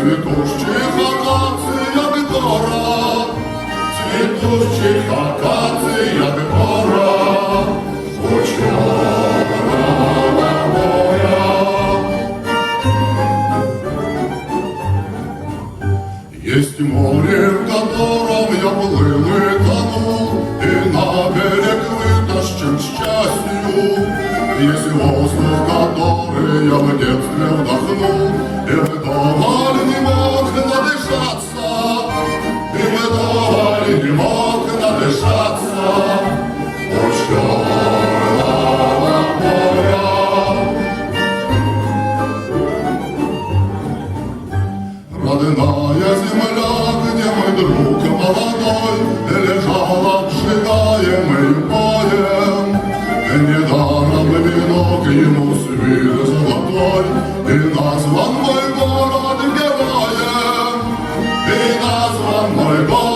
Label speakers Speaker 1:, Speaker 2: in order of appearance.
Speaker 1: цветущих акаций гора, цветущих акаций гора, есть море, в котором я плыл и тонул, и на берег вытащен к счастью. Есть воздух, который я в детстве вдохнул, и вдоволь не мог надышаться, и вдоволь не мог надышаться. О, черного моря! Родная земля, где мой друг молодой лежал обжигаемый боем, недаром венок ему свит золотой, и назван мой город героем, и назван мой город